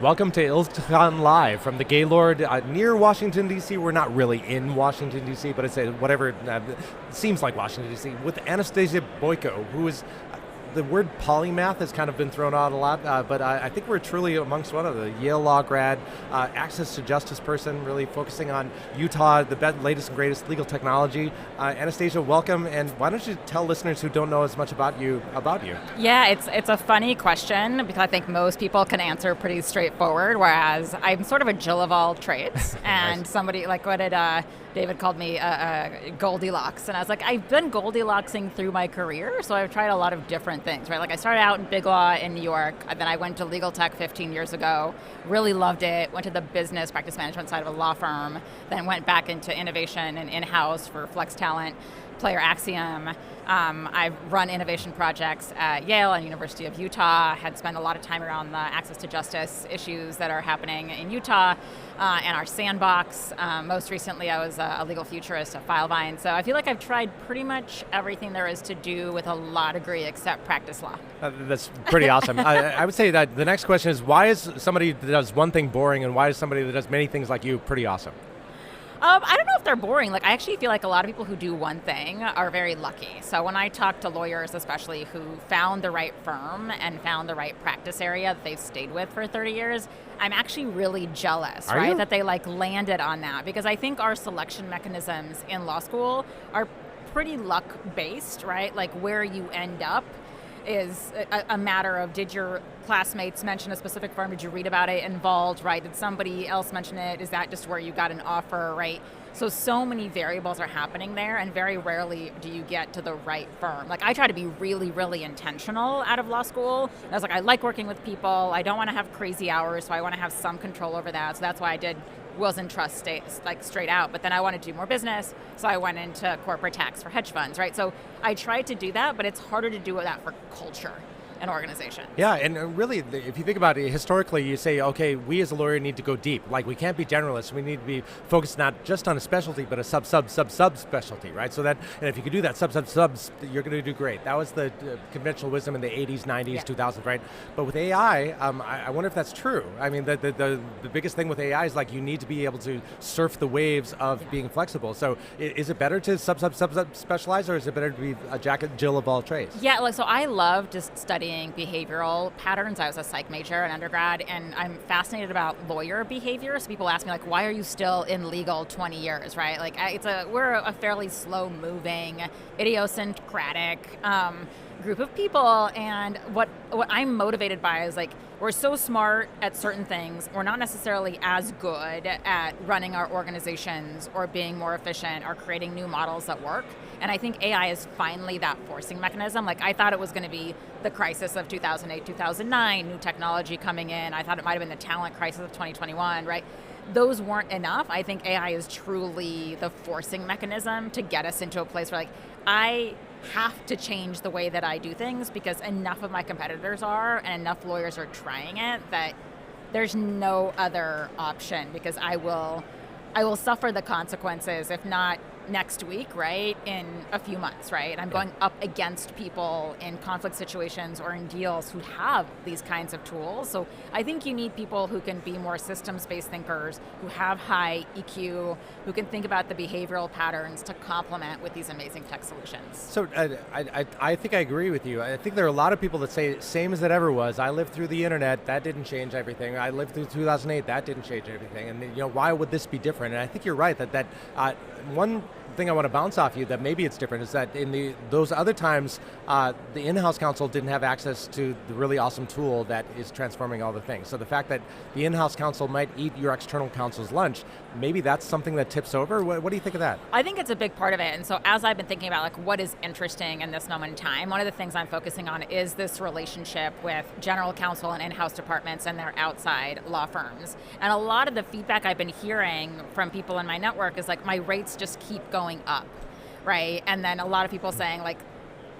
Welcome to ILTACON Live from the Gaylord near Washington, D.C. We're not really in Washington, D.C., but it's whatever seems like Washington, D.C. with Anastasia Boyko, who is, the word polymath has kind of been thrown out a lot, but I think we're truly amongst one of the Yale law grad, access to justice person, really focusing on Utah, the latest and greatest legal technology. Anastasia, welcome, and why don't you tell listeners who don't know as much about you. Yeah, it's a funny question because I think most people can answer pretty straightforward, whereas I'm sort of a Jill of all trades, and Nice. somebody, like what did David called me Goldilocks, and I was like, I've been Goldilocksing through my career, so I've tried a lot of different things, right? Like I started out in big law in New York, and then I went to legal tech 15 years ago, really loved it, went to the business practice management side of a law firm, then went back into innovation and in-house for Flex Talent, Player Axiom. I've run innovation projects at Yale and University of Utah, had spent a lot of time around the access to justice issues that are happening in Utah and our sandbox. Most recently, I was a legal futurist at Filevine. So I feel like I've tried pretty much everything there is to do with a law degree except practice law. That's pretty awesome. I would say that the next question is, why is somebody that does one thing boring, and why is somebody that does many things like you pretty awesome? I don't know if they're boring. Like, I actually feel like a lot of people who do one thing are very lucky. So when I talk to lawyers, especially who found the right firm and found the right practice area that they've stayed with for 30 years, I'm actually really jealous, Are right? you? That they landed on that, because I think our selection mechanisms in law school are pretty luck-based, right? Like where you end up is a matter of, did your classmates mention a specific firm? Did you read about it involved, right? Did somebody else mention it? Is that just where you got an offer, right? So many variables are happening there, and very rarely do you get to the right firm. Like, I try to be really, really intentional out of law school. I was like, I like working with people. I don't want to have crazy hours, so I want to have some control over that. So that's why I did wills and trusts straight out. But then I wanted to do more business, so I went into corporate tax for hedge funds, right? So I tried to do that, but it's harder to do that for culture and organization. Yeah, and really, if you think about it, historically, you say, okay, we as a lawyer need to go deep. Like, we can't be generalists. We need to be focused not just on a specialty, but a sub specialty, right? So that, and if you could do that subs, you're going to do great. That was the conventional wisdom in the 80s, 90s, Yeah. 2000s, right? But with AI, I wonder if that's true. I mean, the biggest thing with AI is, like, you need to be able to surf the waves of being flexible. So is it better to sub specialize, or is it better to be a Jill of all trades? Yeah, so I love just studying behavioral patterns. I was a psych major in undergrad, and I'm fascinated about lawyer behavior. So people ask me, like, why are you still in legal 20 years, right? Like, we're a fairly slow-moving, idiosyncratic group of people, and what I'm motivated by is, like, we're so smart at certain things, we're not necessarily as good at running our organizations or being more efficient or creating new models that work. And I think AI is finally that forcing mechanism. Like, I thought it was going to be the crisis of 2008, 2009, new technology coming in. I thought it might have been the talent crisis of 2021, right? Those weren't enough. I think AI is truly the forcing mechanism to get us into a place where, like, I have to change the way that I do things because enough of my competitors are, and enough lawyers are trying it, that there's no other option, because I will suffer the consequences, if not next week, right, in a few months, right? I'm going up against people in conflict situations or in deals who have these kinds of tools. So I think you need people who can be more systems-based thinkers, who have high EQ, who can think about the behavioral patterns to complement with these amazing tech solutions. So I think I agree with you. I think there are a lot of people that say same as it ever was. I lived through the internet, that didn't change everything. I lived through 2008, that didn't change everything. And why would this be different? And I think you're right that one thing I want to bounce off you that maybe it's different is that in those other times, the in-house counsel didn't have access to the really awesome tool that is transforming all the things. So the fact that the in-house counsel might eat your external counsel's lunch, maybe that's something that tips over. What do you think of that? I think it's a big part of it. And so as I've been thinking about, like, what is interesting in this moment in time, one of the things I'm focusing on is this relationship with general counsel and in-house departments and their outside law firms. And a lot of the feedback I've been hearing from people in my network is, like, my rates just keep going up, right? And then a lot of people saying, like,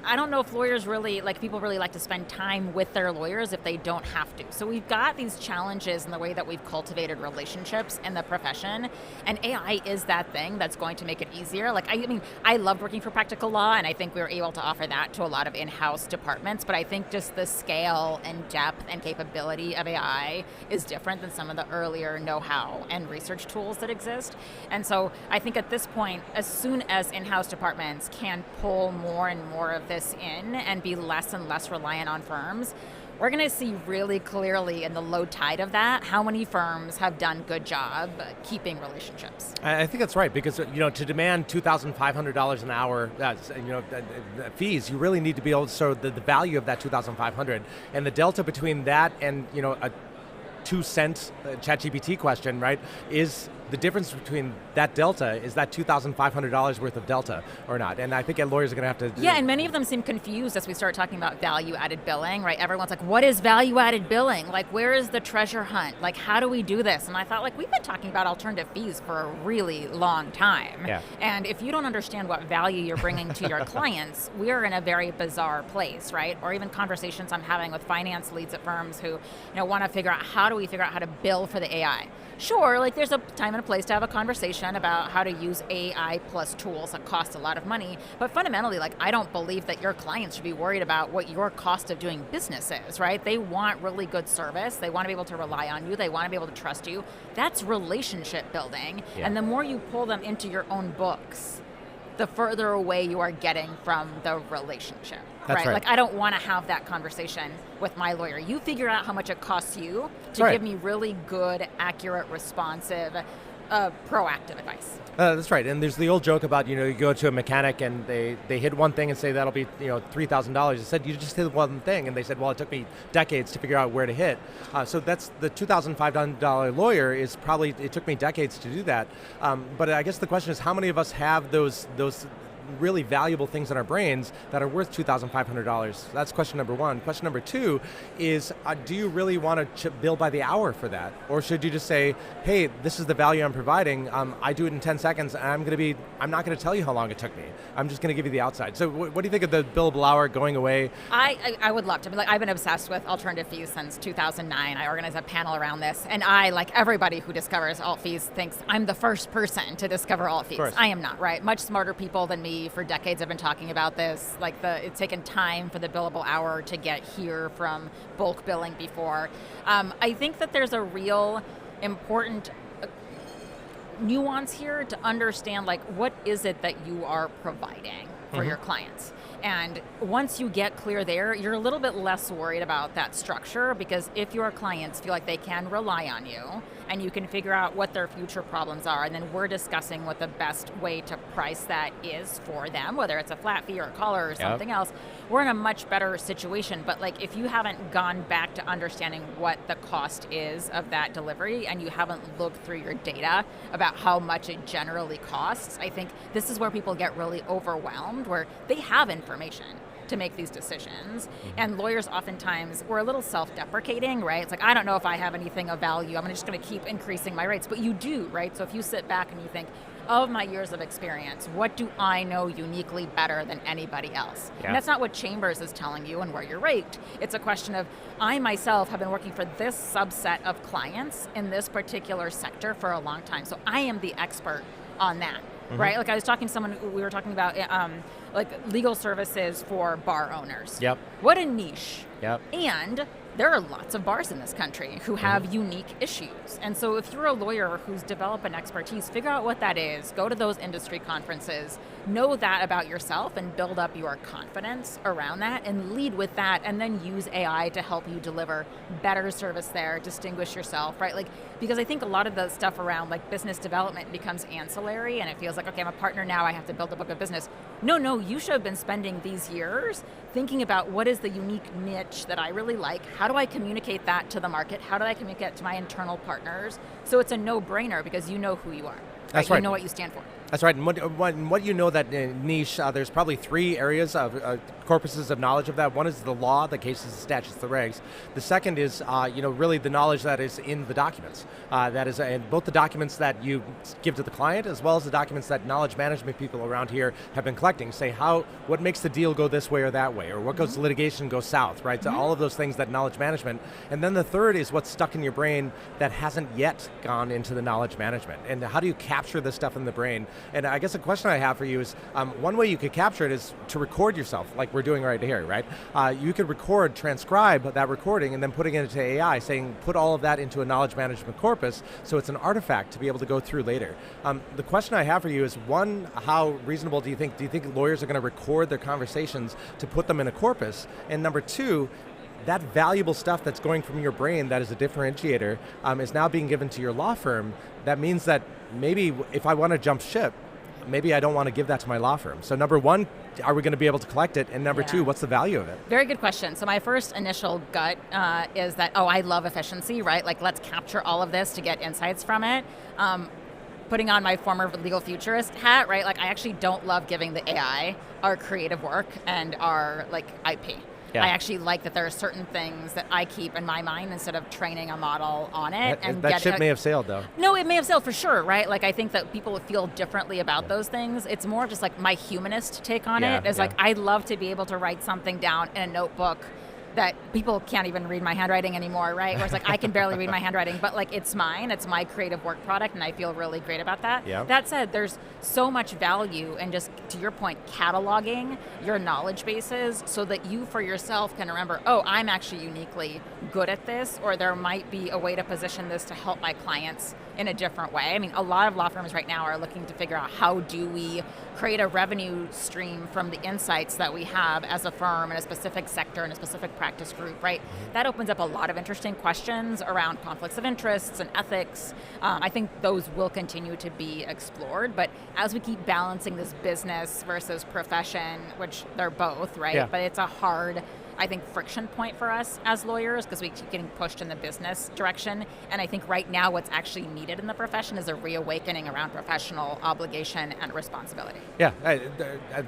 I don't know if lawyers really, like people really like to spend time with their lawyers if they don't have to. So we've got these challenges in the way that we've cultivated relationships in the profession, and AI is that thing that's going to make it easier. Like, I mean, I loved working for Practical Law, and I think we were able to offer that to a lot of in-house departments, but I think just the scale and depth and capability of AI is different than some of the earlier know-how and research tools that exist. And so I think at this point, as soon as in-house departments can pull more and more of this in and be less and less reliant on firms, we're going to see really clearly in the low tide of that how many firms have done good job keeping relationships. I think that's right, because to demand $2,500 an hour, fees, you really need to be able to show the value of that $2,500, and the delta between that and a 2-cent ChatGPT question, right, is the difference between that delta, is that $2,500 worth of delta or not? And I think lawyers are going to have to... Yeah, and many of them seem confused as we start talking about value-added billing, right? Everyone's like, what is value-added billing? Like, where is the treasure hunt? Like, how do we do this? And I thought, like, we've been talking about alternative fees for a really long time. Yeah. And if you don't understand what value you're bringing to your clients, we are in a very bizarre place, right? Or even conversations I'm having with finance leads at firms who, want to figure out how to bill for the AI. Sure, like there's a time and a place to have a conversation about how to use AI plus tools that cost a lot of money, but fundamentally, like, I don't believe that your clients should be worried about what your cost of doing business is, right? They want really good service. They want to be able to rely on you. They want to be able to trust you. That's relationship building. Yeah. And the more you pull them into your own books, the further away you are getting from the relationship. That's right. Like, I don't want to have that conversation with my lawyer. You figure out how much it costs you to right. give me really good, accurate, responsive, proactive advice. That's right. And there's the old joke about, you go to a mechanic and they hit one thing and say that'll be, $3,000. I said, you just hit one thing. And they said, well, it took me decades to figure out where to hit. So that's the $2,500 lawyer is probably, it took me decades to do that. But I guess the question is, how many of us have those really valuable things in our brains that are worth $2,500? That's question number one. Question number two is, do you really want to bill by the hour for that? Or should you just say, hey, this is the value I'm providing, I do it in 10 seconds, and I'm not going to tell you how long it took me. I'm just going to give you the outside. So what do you think of the billable hour going away? I would love to. I've been obsessed with alternative fees since 2009. I organized a panel around this, and I, like everybody who discovers alt fees, thinks I'm the first person to discover alt fees. I am not, right? Much smarter people than me for decades have been talking about this. Like, it's taken time for the billable hour to get here from bulk billing before. I think that there's a real important nuance here to understand, like, what is it that you are providing for your clients? And once you get clear there, you're a little bit less worried about that structure, because if your clients feel like they can rely on you and you can figure out what their future problems are, and then we're discussing what the best way to price that is for them, whether it's a flat fee or a collar or something else, we're in a much better situation. But like, if you haven't gone back to understanding what the cost is of that delivery, and you haven't looked through your data about how much it generally costs, I think this is where people get really overwhelmed, where they have information to make these decisions. And lawyers oftentimes, we're a little self-deprecating, right? It's like, I don't know if I have anything of value. I'm just going to keep increasing my rates. But you do, right? So if you sit back and you think, of my years of experience, what do I know uniquely better than anybody else? And that's not what Chambers is telling you and where you're ranked. It's a question of, I myself have been working for this subset of clients in this particular sector for a long time. So I am the expert on that. Right? Like, I was talking to someone, we were talking about like legal services for bar owners. What a niche. And there are lots of bars in this country who have unique issues. And so if you're a lawyer who's developed an expertise, figure out what that is, go to those industry conferences, know that about yourself and build up your confidence around that and lead with that, and then use AI to help you deliver better service there, distinguish yourself, right? Like, because I think a lot of the stuff around like business development becomes ancillary, and it feels like, okay, I'm a partner now, I have to build a book of business. No, you should have been spending these years thinking about what is the unique niche that I really like, how do I communicate that to the market, how do I communicate it to my internal partners, so it's a no-brainer because you know who you are. That's right. You know what you stand for. That's right. And what you know that niche, there's probably three areas of corpuses of knowledge of that. One is the law, the cases, the statutes, the regs. The second is, really the knowledge that is in the documents. That is, in both the documents that you give to the client, as well as the documents that knowledge management people around here have been collecting. Say what makes the deal go this way or that way, or what goes to litigation go south, right? So all of those things that knowledge management. And then the third is what's stuck in your brain that hasn't yet gone into the knowledge management. And how do you capture this stuff in the brain? And I guess the question I have for you is, one way you could capture it is to record yourself, like we're doing right here, right? You could transcribe that recording, and then putting it into AI, saying, put all of that into a knowledge management corpus, so it's an artifact to be able to go through later. The question I have for you is, one, how reasonable do you think lawyers are going to record their conversations to put them in a corpus? And number two, that valuable stuff that's going from your brain that is a differentiator is now being given to your law firm. That means that maybe if I want to jump ship, maybe I don't want to give that to my law firm. So number one, are we going to be able to collect it? And number two, what's the value of it? Very good question. So my first initial gut is that, I love efficiency, right? Like, let's capture all of this to get insights from it. Putting on my former legal futurist hat, right? Like, I actually don't love giving the AI our creative work and our IP. Yeah. I actually like that there are certain things that I keep in my mind instead of training a model on it. That ship may have sailed, though. No, it may have sailed for sure, right? Like, I think that people feel differently about those things. It's more just like my humanist take on it. It's like, I'd love to be able to write something down in a notebook that people can't even read my handwriting anymore, right? Where it's like, I can barely read my handwriting, but like, it's mine, it's my creative work product, and I feel really great about that. Yeah. That said, there's so much value in just, to your point, cataloging your knowledge bases so that you for yourself can remember, I'm actually uniquely good at this, or there might be a way to position this to help my clients in a different way. I mean, a lot of law firms right now are looking to figure out, how do we create a revenue stream from the insights that we have as a firm in a specific sector, in a specific practice group, right? That opens up a lot of interesting questions around conflicts of interests and ethics. I think those will continue to be explored, but as we keep balancing this business versus profession, which they're both, right? Yeah. But it's a hard, I think, friction point for us as lawyers, because we keep getting pushed in the business direction. And I think right now what's actually needed in the profession is a reawakening around professional obligation and responsibility. Yeah, I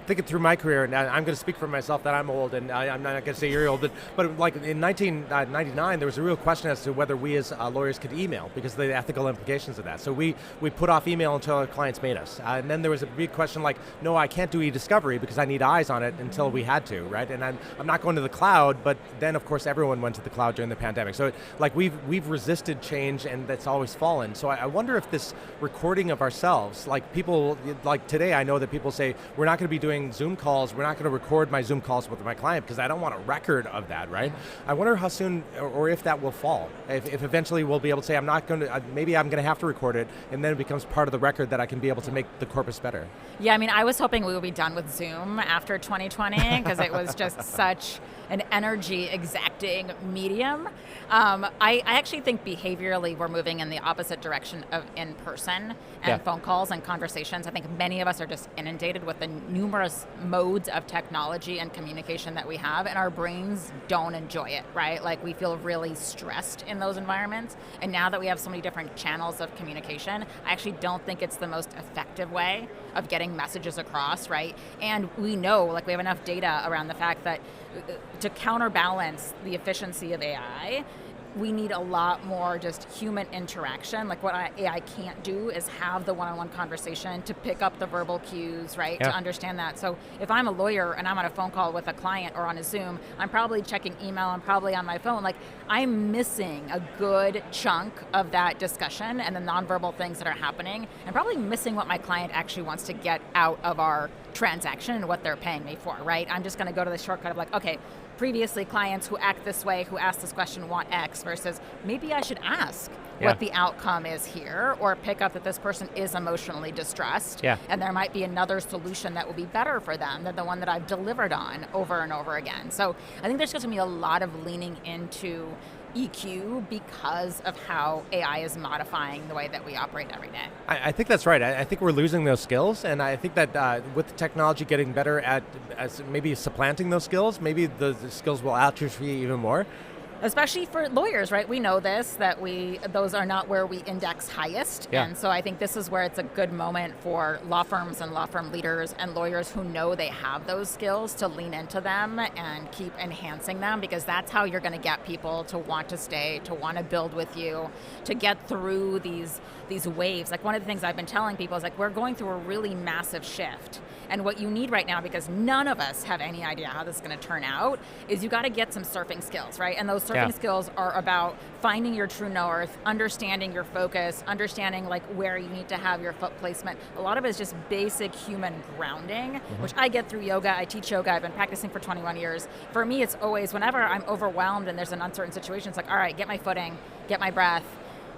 think it through my career, and I'm going to speak for myself that I'm old, and I'm not going to say you're old, but like in 1999, there was a real question as to whether we as lawyers could email, because of the ethical implications of that. So we put off email until our clients made us. And then there was a big question like, no, I can't do e-discovery because I need eyes on it until we had to, right? And I'm not going to the cloud, but then of course everyone went to the cloud during the pandemic. So like we've resisted change, and that's always fallen. So I wonder if this recording of ourselves, like people, like today I know that people say, we're not going to be doing Zoom calls, we're not going to record my Zoom calls with my client because I don't want a record of that, right? I wonder how soon, or if that will fall. If eventually we'll be able to say, I'm not going to, maybe I'm going to have to record it, and then it becomes part of the record that I can be able to make the corpus better. Yeah, I mean, I was hoping we would be done with Zoom after 2020 because it was just such an energy exacting medium. I actually think behaviorally we're moving in the opposite direction of in-person and phone calls and conversations. I think many of us are just inundated with the numerous modes of technology and communication that we have, and our brains don't enjoy it, right? Like, we feel really stressed in those environments. And now that we have so many different channels of communication, I actually don't think it's the most effective way of getting messages across, right? And we know, like, we have enough data around the fact that to counterbalance the efficiency of AI, we need a lot more just human interaction. Like, what AI can't do is have the one-on-one conversation to pick up the verbal cues, right? Yeah. To understand that. So if I'm a lawyer and I'm on a phone call with a client or on a Zoom, I'm probably checking email, I'm probably on my phone. Like, I'm missing a good chunk of that discussion and the nonverbal things that are happening. I'm probably missing what my client actually wants to get out of our transaction and what they're paying me for, right? I'm just going to go to the shortcut of like, okay, previously clients who act this way, who ask this question, want X, versus maybe I should ask what the outcome is here, or pick up that this person is emotionally distressed, and there might be another solution that will be better for them than the one that I've delivered on over and over again. So I think there's going to be a lot of leaning into EQ because of how AI is modifying the way that we operate every day. I think that's right. I think we're losing those skills, and I think that with the technology getting better at maybe supplanting those skills, maybe the skills will atrophy even more. Especially for lawyers, right? We know this, that those are not where we index highest. Yeah. And so I think this is where it's a good moment for law firms and law firm leaders and lawyers who know they have those skills to lean into them and keep enhancing them, because that's how you're going to get people to want to stay, to want to build with you, to get through these waves. Like, one of the things I've been telling people is, like, we're going through a really massive shift. And what you need right now, because none of us have any idea how this is going to turn out, is you got to get some surfing skills, right? And those surfing skills are about finding your true north, understanding your focus, understanding like where you need to have your foot placement. A lot of it is just basic human grounding, which I get through yoga. I teach yoga. I've been practicing for 21 years. For me, it's always, whenever I'm overwhelmed and there's an uncertain situation, it's like, all right, get my footing, get my breath,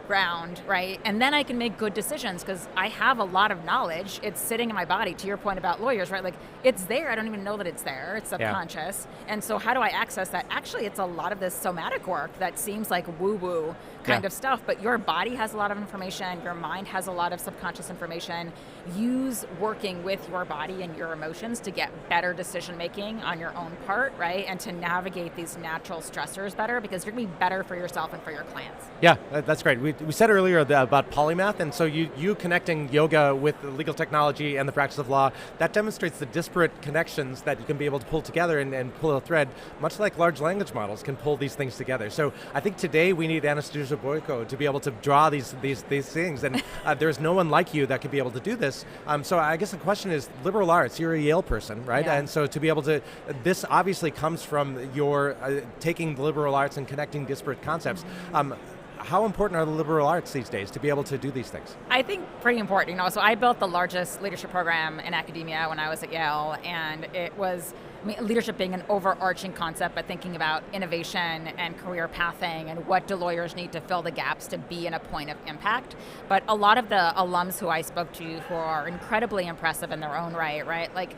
ground, right? And then I can make good decisions because I have a lot of knowledge. It's sitting in my body, to your point about lawyers, right? Like, it's there. I don't even know that it's there. It's subconscious. And so how do I access that? Actually, it's a lot of this somatic work that seems like woo-woo kind of stuff, but your body has a lot of information. Your mind has a lot of subconscious information. Use working with your body and your emotions to get better decision-making on your own part, right? And to navigate these natural stressors better, because you're going to be better for yourself and for your clients. Yeah, that's great. We said earlier about polymath, and so you connecting yoga with the legal technology and the practice of law, that demonstrates the disparate connections that you can be able to pull together and pull a thread, much like large language models can pull these things together. So I think today we need Anastasia Boyko to be able to draw these things, and there's no one like you that could be able to do this. So I guess the question is, liberal arts, you're a Yale person, right? Yeah. And so to be able to, this obviously comes from your taking the liberal arts and connecting disparate concepts. How important are the liberal arts these days to be able to do these things? I think pretty important. So I built the largest leadership program in academia when I was at Yale, and it was, leadership being an overarching concept, but thinking about innovation and career pathing and what do lawyers need to fill the gaps to be in a point of impact. But a lot of the alums who I spoke to, who are incredibly impressive in their own right? Like,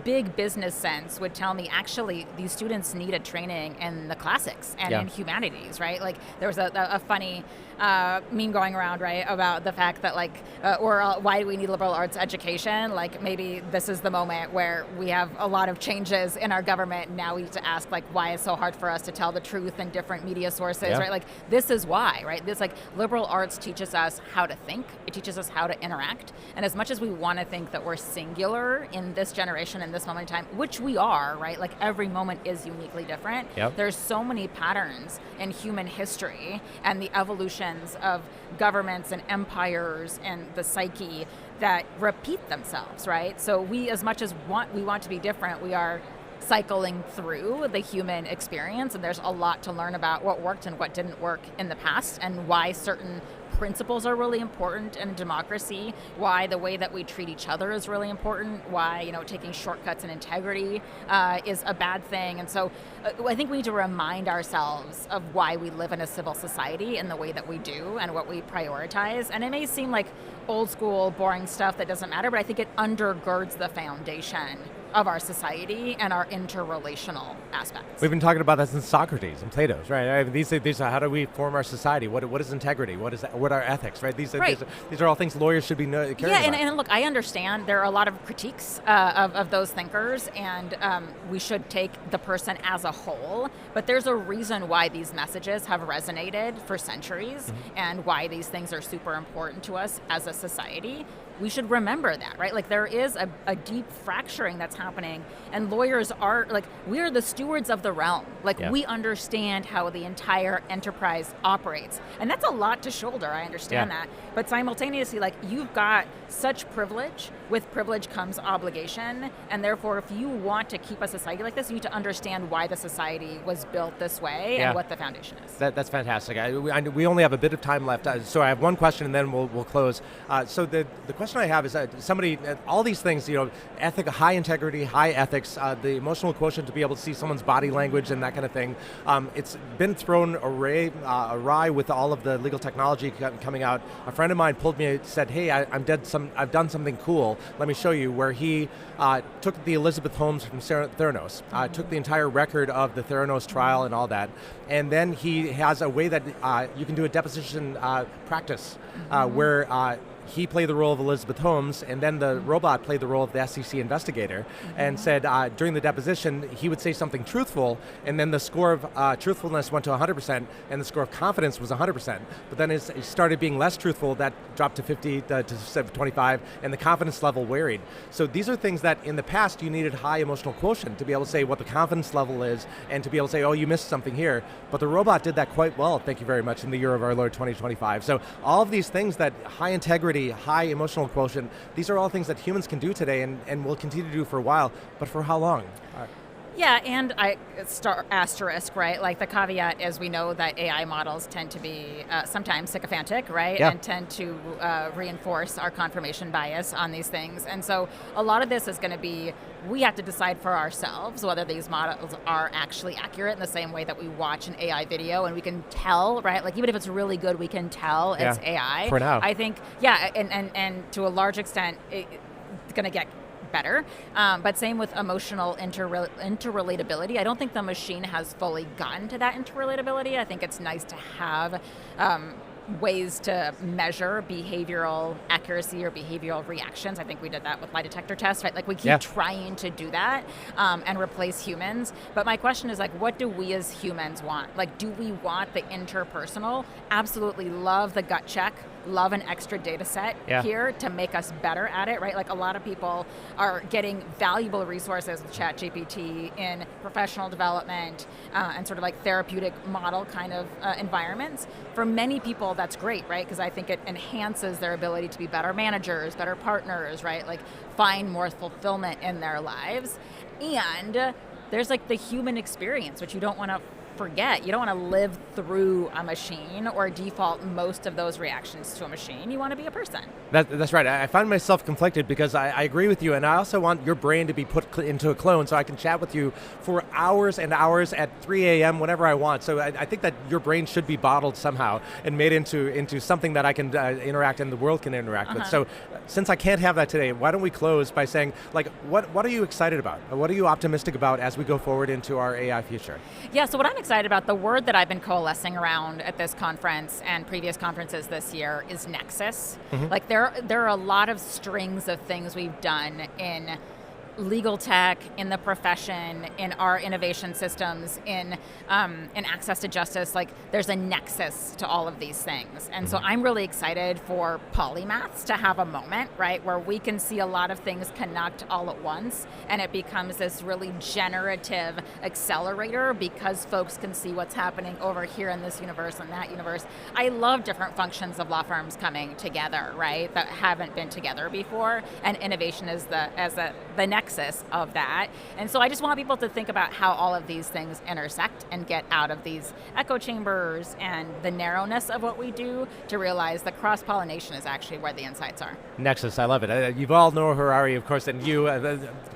big business sense would tell me, actually, these students needed training in the classics and in humanities, right? Like, there was a funny meme going around, right, about the fact that, like, why do we need liberal arts education? Like, maybe this is the moment where we have a lot of changes in our government, and now we need to ask, like, why it's so hard for us to tell the truth in different media sources, right? Like, this is why, right? This, like, liberal arts teaches us how to think. It teaches us how to interact. And as much as we want to think that we're singular in this generation, in this moment in time, which we are, right? Like, every moment is uniquely different. There's so many patterns in human history and the evolutions of governments and empires and the psyche that repeat themselves, right? So we, as much as we want to be different, we are cycling through the human experience, and there's a lot to learn about what worked and what didn't work in the past, and why certain principles are really important in democracy, why the way that we treat each other is really important, why, taking shortcuts and integrity is a bad thing. And so I think we need to remind ourselves of why we live in a civil society and the way that we do and what we prioritize. And it may seem like old school, boring stuff that doesn't matter, but I think it undergirds the foundation of our society and our interrelational aspects. We've been talking about that since Socrates and Plato's, right? I mean, these are how do we form our society? What is integrity? What are ethics, right? These are all things lawyers should be caring about. And look, I understand there are a lot of critiques of those thinkers, and we should take the person as a whole, but there's a reason why these messages have resonated for centuries, and why these things are super important to us as a society. We should remember that, right? Like, there is a deep fracturing that's happening, and lawyers are, like, we are the stewards of the realm. Like, we understand how the entire enterprise operates. And that's a lot to shoulder, I understand that. But simultaneously, like, you've got such privilege. With privilege comes obligation, and therefore, if you want to keep a society like this, you need to understand why the society was built this way and what the foundation is. That's fantastic. We only have a bit of time left, so I have one question, and then we'll close. So the question I have is somebody, all these things, high integrity, high ethics, the emotional quotient to be able to see someone's body language and that kind of thing. It's been thrown awry with all of the legal technology coming out. A friend of mine pulled me and said, "Hey, I've done something cool. Let me show you," where he took the Elizabeth Holmes from Theranos, took the entire record of the Theranos trial and all that, and then he has a way that you can do a deposition practice where he played the role of Elizabeth Holmes, and then the robot played the role of the SEC investigator, and said during the deposition he would say something truthful, and then the score of truthfulness went to 100%, and the score of confidence was 100%. But then as he started being less truthful, that dropped to 50 to 25, and the confidence level varied. So these are things that in the past you needed high emotional quotient to be able to say what the confidence level is, and to be able to say, oh, you missed something here. But the robot did that quite well, thank you very much, in the year of our Lord 2025. So all of these things, that high integrity, high emotional quotient, these are all things that humans can do today and will continue to do for a while, but for how long? Yeah, and asterisk, right? Like the caveat is we know that AI models tend to be sometimes sycophantic, right? Yeah. And tend to reinforce our confirmation bias on these things. And so a lot of this is going to be, we have to decide for ourselves whether these models are actually accurate in the same way that we watch an AI video and we can tell, right? Like even if it's really good, we can tell it's AI. For now. I think, yeah, and to a large extent, it's going to get better, but same with emotional interrelatability. I don't think the machine has fully gotten to that interrelatability. I think it's nice to have ways to measure behavioral accuracy or behavioral reactions. I think we did that with lie detector tests, right? Like we keep trying to do that and replace humans. But my question is like, what do we as humans want? Like, do we want the interpersonal? Absolutely love the gut check. Love an extra data set here to make us better at it, right? Like a lot of people are getting valuable resources with ChatGPT in professional development and sort of like therapeutic model kind of environments. For many people, that's great, right? Because I think it enhances their ability to be better managers, better partners, right? Like find more fulfillment in their lives. And there's like the human experience, which you don't want to forget. You don't want to live through a machine or default most of those reactions to a machine. You want to be a person. That's right. I find myself conflicted because I agree with you, and I also want your brain to be put into a clone so I can chat with you for hours and hours at 3 a.m. whenever I want. So I think that your brain should be bottled somehow and made into something that I can interact and the world can interact with. So since I can't have that today, why don't we close by saying, like, what are you excited about? What are you optimistic about as we go forward into our AI future? Yeah, so what I'm excited about, the word that I've been coalescing around at this conference and previous conferences this year is nexus. Like there are a lot of strings of things we've done in legal tech, in the profession, in our innovation systems, in access to justice. Like there's a nexus to all of these things. And so I'm really excited for polymaths to have a moment, right, where we can see a lot of things connect all at once, and it becomes this really generative accelerator because folks can see what's happening over here in this universe and that universe. I love different functions of law firms coming together, right, that haven't been together before, and innovation is the nexus of that. And so I just want people to think about how all of these things intersect and get out of these echo chambers and the narrowness of what we do to realize that cross-pollination is actually where the insights are. Nexus, I love it. You all know Harari, of course, and you,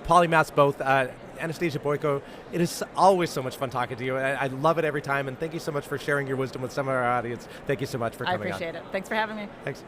polymaths both. Anastasia Boyko, it is always so much fun talking to you. I love it every time, and thank you so much for sharing your wisdom with some of our audience. Thank you so much for coming on. I appreciate it. Thanks for having me. Thanks.